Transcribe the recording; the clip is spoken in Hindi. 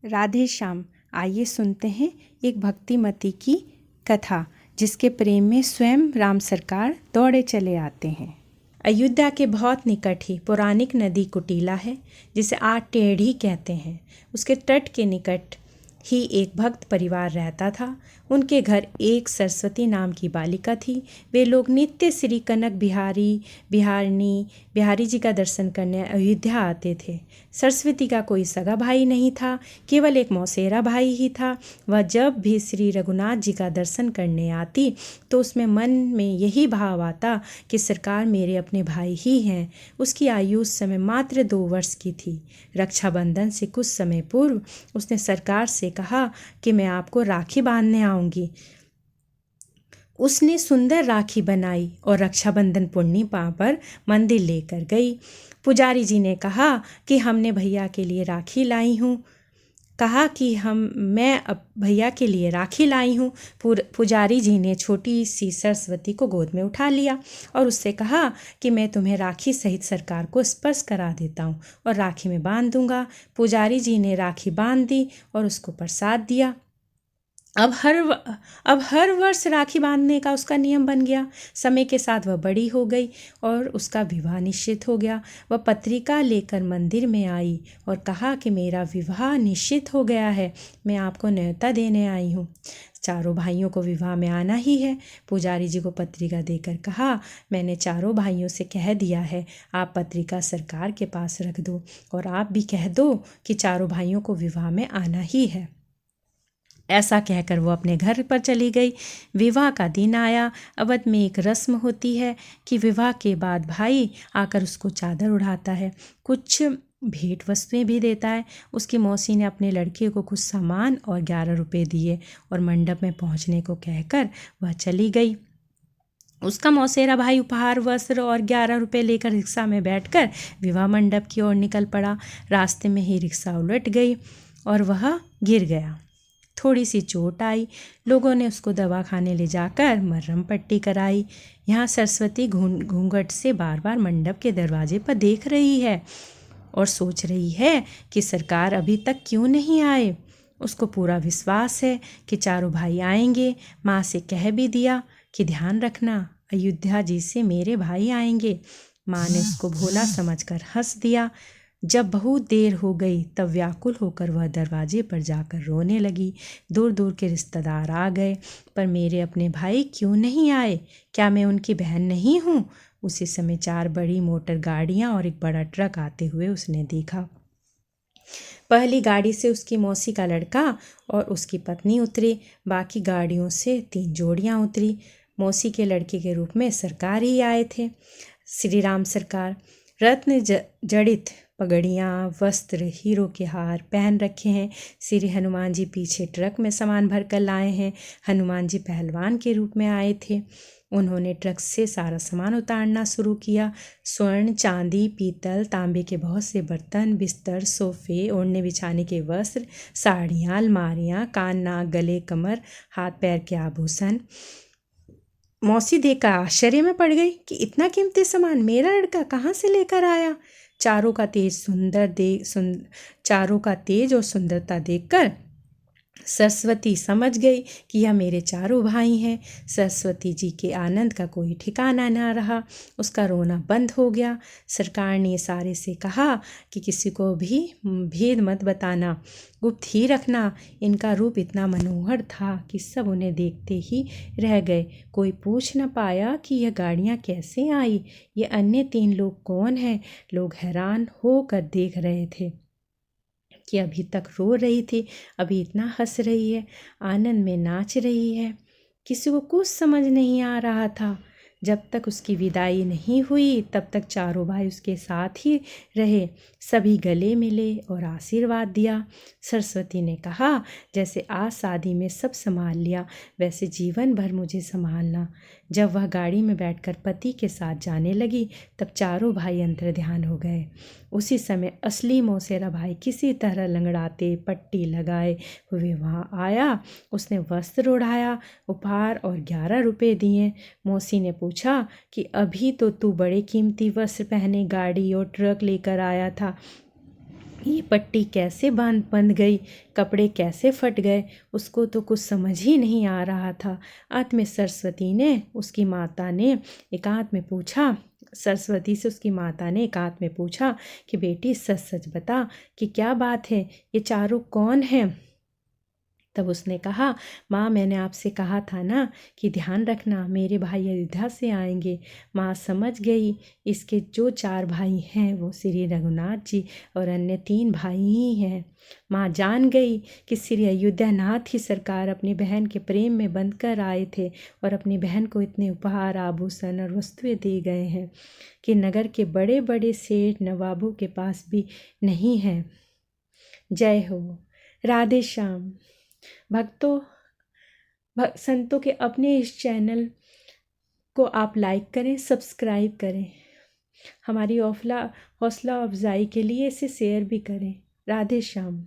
राधे श्याम। आइए सुनते हैं एक भक्तिमती की कथा, जिसके प्रेम में स्वयं राम सरकार दौड़े चले आते हैं। अयोध्या के बहुत निकट ही पौराणिक नदी कुटीला है, जिसे आठ टेढ़ी कहते हैं। उसके तट के निकट ही एक भक्त परिवार रहता था। उनके घर एक सरस्वती नाम की बालिका थी। वे लोग नित्य श्री कनक बिहारी जी का दर्शन करने अयोध्या आते थे। सरस्वती का कोई सगा भाई नहीं था, केवल एक मौसेरा भाई ही था। वह जब भी श्री रघुनाथ जी का दर्शन करने आती तो उसमें मन में यही भाव आता कि सरकार मेरे अपने भाई ही हैं। उसकी आयु उस समय मात्र 2 वर्ष की थी। रक्षाबंधन से कुछ समय पूर्व उसने सरकार से कहा कि मैं आपको राखी बांधने आऊंगी। उसने सुंदर राखी बनाई और रक्षाबंधन पूर्णिमा पर मंदिर लेकर गई। पुजारी जी ने कहा कि हमने भैया के लिए राखी लाई हूँ। मैं अब भैया के लिए राखी लाई हूँ। पुजारी जी ने छोटी सी सरस्वती को गोद में उठा लिया और उससे कहा कि मैं तुम्हें राखी सहित सरकार को स्पर्श करा देता हूँ और राखी में बांध दूंगा। पुजारी जी ने राखी बांध दी और उसको प्रसाद दिया। अब हर वर्ष राखी बांधने का उसका नियम बन गया। समय के साथ वह बड़ी हो गई और उसका विवाह निश्चित हो गया। वह पत्रिका लेकर मंदिर में आई और कहा कि मेरा विवाह निश्चित हो गया है, मैं आपको न्योता देने आई हूँ। चारों भाइयों को विवाह में आना ही है। पुजारी जी को पत्रिका देकर कहा, मैंने चारों भाइयों से कह दिया है, आप पत्रिका सरकार के पास रख दो और आप भी कह दो कि चारों भाइयों को विवाह में आना ही है। ऐसा कहकर वो अपने घर पर चली गई। विवाह का दिन आया। अवध में एक रस्म होती है कि विवाह के बाद भाई आकर उसको चादर उड़ाता है, कुछ भेंट वस्तुएं भी देता है। उसकी मौसी ने अपने लड़के को कुछ सामान और 11 रुपये दिए और मंडप में पहुंचने को कहकर वह चली गई। उसका मौसेरा भाई उपहार, वस्त्र और 11 रुपये लेकर रिक्शा में बैठकर विवाह मंडप की ओर निकल पड़ा। रास्ते में ही रिक्शा उलट गई और वह गिर गया। थोड़ी सी चोट आई। लोगों ने उसको दवाखाने ले जाकर मरहम पट्टी कराई। यहाँ सरस्वती घूंघट से बार बार मंडप के दरवाजे पर देख रही है और सोच रही है कि सरकार अभी तक क्यों नहीं आए। उसको पूरा विश्वास है कि चारों भाई आएंगे। माँ से कह भी दिया कि ध्यान रखना, अयोध्या जी से मेरे भाई आएंगे। माँ ने उसको भोला समझकर हंस दिया। जब बहुत देर हो गई तब व्याकुल होकर वह दरवाजे पर जाकर रोने लगी। दूर दूर के रिश्तेदार आ गए, पर मेरे अपने भाई क्यों नहीं आए? क्या मैं उनकी बहन नहीं हूँ? उसी समय 4 बड़ी मोटर गाड़ियाँ और एक बड़ा ट्रक आते हुए उसने देखा। पहली गाड़ी से उसकी मौसी का लड़का और उसकी पत्नी उतरी। बाकी गाड़ियों से 3 जोड़ियाँ उतरी। मौसी के लड़के के रूप में सरकार ही आए थे। श्री राम सरकार रत्न जड़ित पगड़ियाँ, वस्त्र, हीरो के हार पहन रखे हैं। श्री हनुमान जी पीछे ट्रक में सामान भर कर लाए हैं। हनुमान जी पहलवान के रूप में आए थे। उन्होंने ट्रक से सारा सामान उतारना शुरू किया। स्वर्ण, चांदी, पीतल, तांबे के बहुत से बर्तन, बिस्तर, सोफे, ओढ़ने बिछाने के वस्त्र, साड़ियाँ, अलमारियाँ, कान, नाक, गले, कमर, हाथ पैर के आभूषण। मौसी देखकर आश्चर्य में पड़ गई कि इतना कीमती सामान मेरा लड़का कहाँ से लेकर आया। चारों का तेज और सुंदरता देखकर सरस्वती समझ गई कि यह मेरे चारों भाई हैं। सरस्वती जी के आनंद का कोई ठिकाना ना रहा। उसका रोना बंद हो गया। सरकार ने सारे से कहा कि किसी को भी भेद मत बताना, गुप्त ही रखना। इनका रूप इतना मनोहर था कि सब उन्हें देखते ही रह गए। कोई पूछ न पाया कि यह गाड़ियाँ कैसे आई, ये अन्य 3 लोग कौन हैं। लोग हैरान होकर देख रहे थे कि अभी तक रो रही थी, अभी इतना हंस रही है, आनंद में नाच रही है। किसी को कुछ समझ नहीं आ रहा था। जब तक उसकी विदाई नहीं हुई तब तक चारों भाई उसके साथ ही रहे। सभी गले मिले और आशीर्वाद दिया। सरस्वती ने कहा, जैसे आज शादी में सब संभाल लिया वैसे जीवन भर मुझे संभालना। जब वह गाड़ी में बैठकर पति के साथ जाने लगी तब चारों भाई अंतर्ध्यान हो गए। उसी समय असली मौसेरा भाई किसी तरह लंगड़ाते पट्टी लगाए हुए वहाँ आया। उसने वस्त्र ओढ़ाया, उपहार और 11 रुपये दिए। मौसी ने पूछा कि अभी तो तू बड़े कीमती वस्त्र पहने गाड़ी और ट्रक लेकर आया था, ये पट्टी कैसे बंध गई, कपड़े कैसे फट गए, उसको तो कुछ समझ ही नहीं आ रहा था। अंत में सरस्वती से उसकी माता ने एकांत में पूछा कि बेटी सच सच बता कि क्या बात है, ये चारों कौन हैं। तब उसने कहा, माँ मैंने आपसे कहा था ना कि ध्यान रखना मेरे भाई अयोध्या से आएंगे। माँ समझ गई, इसके जो 4 भाई हैं वो श्री रघुनाथ जी और अन्य 3 भाई ही हैं। माँ जान गई कि श्री अयोध्यानाथ ही सरकार अपनी बहन के प्रेम में बंध कर आए थे और अपनी बहन को इतने उपहार आभूषण और वस्तुएं दे गए हैं कि नगर के बड़े बड़े सेठ नवाबों के पास भी नहीं है। जय हो। राधे श्याम। भक्तों, संतों के अपने इस चैनल को आप लाइक करें, सब्सक्राइब करें। हमारी हौसला अफजाई के लिए इसे शेयर भी करें। राधे श्याम।